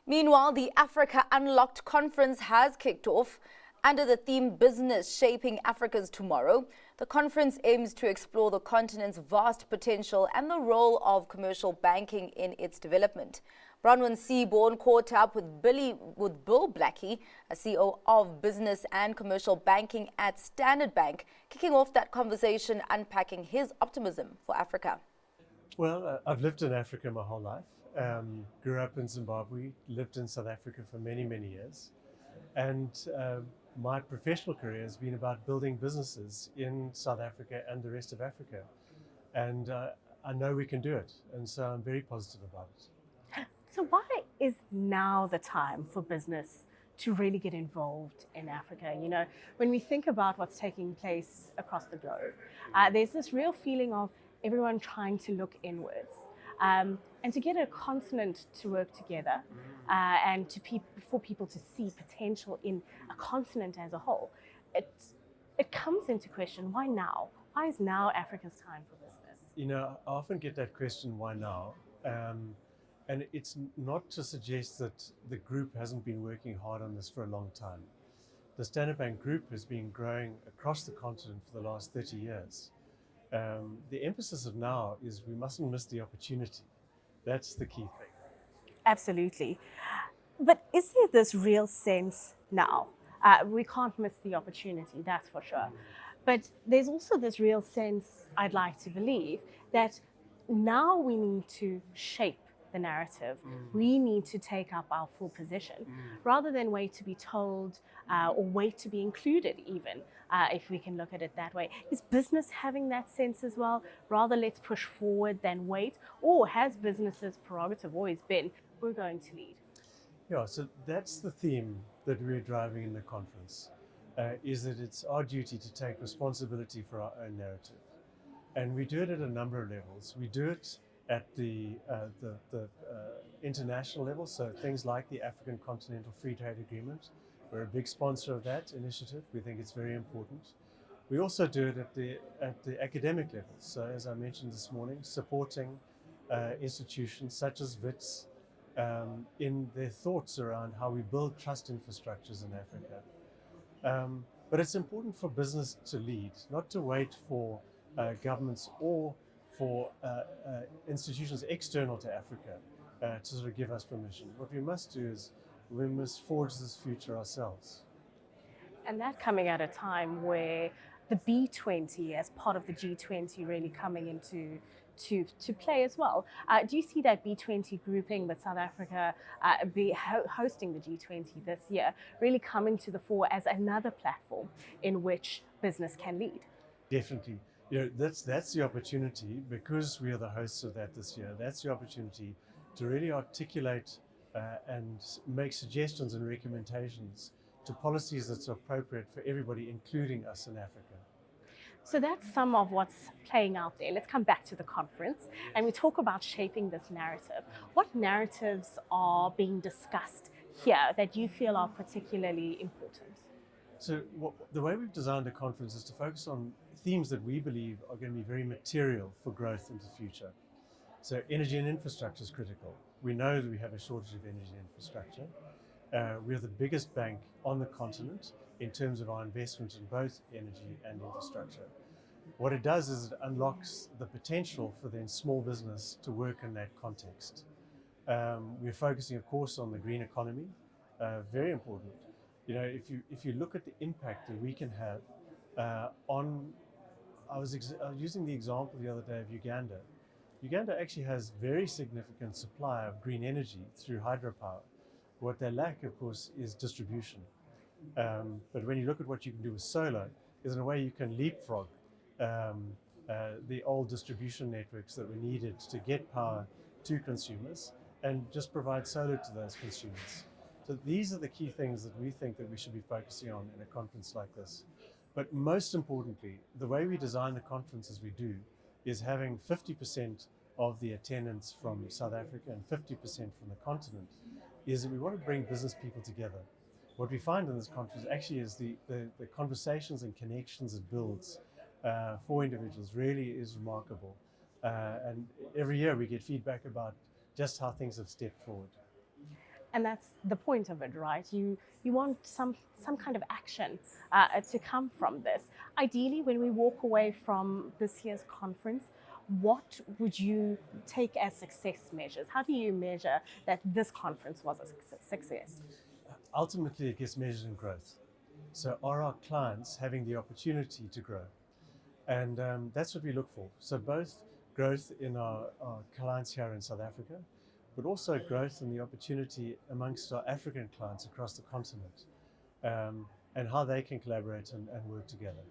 Meanwhile, the Africa Unlocked conference has kicked off. Under the theme Business Shaping Africa's Tomorrow, the conference aims to explore the continent's vast potential and the role of commercial banking in its development. Bronwyn Seaborne caught up with Bill Blackie, a CEO of business and commercial banking at Standard Bank, kicking off that conversation, unpacking his optimism for Africa. Well, I've lived in Africa my whole life. Grew up in Zimbabwe, lived in South Africa for many, many years. And my professional career has been about building businesses in South Africa and the rest of Africa. And I know we can do it. And so I'm very positive about it. So why is now the time for business to really get involved in Africa? You know, when we think about what's taking place across the globe, there's this real feeling of everyone trying to look inwards. And to get a continent to work together and for people to see potential in a continent as a whole, it comes into question, why now? Why is now Africa's time for business? You know, I often get that question, why now? And it's not to suggest that the group hasn't been working hard on this for a long time. The Standard Bank Group has been growing across the continent for the last 30 years. The emphasis of now is we mustn't miss the opportunity. That's the key thing. Absolutely. But is there this real sense now? We can't miss the opportunity, that's for sure. But there's also this real sense, I'd like to believe, that now we need to shape the narrative. We need to take up our full position rather than wait to be told or wait to be included even, if we can look at it that way. Is business having that sense as well? Rather, let's push forward than wait? Or has business's prerogative always been, we're going to lead? Yeah, so that's the theme that we're driving in the conference, is that it's our duty to take responsibility for our own narrative. And we do it at a number of levels. We do it at the international level, so things like the African Continental Free Trade Agreement. We're a big sponsor of that initiative. We think it's very important. We also do it at the academic level. So as I mentioned this morning, supporting institutions such as WITS in their thoughts around how we build trust infrastructures in Africa. But it's important for business to lead, not to wait for governments or for institutions external to Africa to sort of give us permission. What we must do is we must forge this future ourselves. And that coming at a time where the B20 as part of the G20 really coming into to play as well. Do you see that B20 grouping with South Africa hosting the G20 this year really coming to the fore as another platform in which business can lead? Definitely. You know, that's the opportunity, because we are the hosts of that this year. That's the opportunity to really articulate and make suggestions and recommendations to policies that's appropriate for everybody, including us in Africa. So that's some of what's playing out there. Let's come back to the conference and we talk about shaping this narrative. What narratives are being discussed here that you feel are particularly important? So the way we've designed the conference is to focus on themes that we believe are going to be very material for growth into the future. So energy and infrastructure is critical. We know that we have a shortage of energy and infrastructure. We are the biggest bank on the continent in terms of our investment in both energy and infrastructure. What it does is it unlocks the potential for then small business to work in that context. We're focusing, of course, on the green economy, very important. You know, if you look at the impact that we can have on, I was using the example the other day of Uganda. Uganda actually has very significant supply of green energy through hydropower. What they lack, of course, is distribution. But when you look at what you can do with solar, is in a way you can leapfrog the old distribution networks that were needed to get power to consumers and just provide solar to those consumers. So these are the key things that we think that we should be focusing on in a conference like this. But most importantly, the way we design the conference as we do is having 50% of the attendance from South Africa and 50% from the continent, is that we want to bring business people together. What we find in this conference actually is the conversations and connections it builds for individuals really is remarkable. And every year we get feedback about just how things have stepped forward. And that's the point of it, right? You want some kind of action to come from this. Ideally, when we walk away from this year's conference, what would you take as success measures? How do you measure that this conference was a success? Ultimately, it gets measured in growth. So are our clients having the opportunity to grow? And that's what we look for. So both growth in our clients here in South Africa, but also growth in the opportunity amongst our African clients across the continent, and how they can collaborate and work together.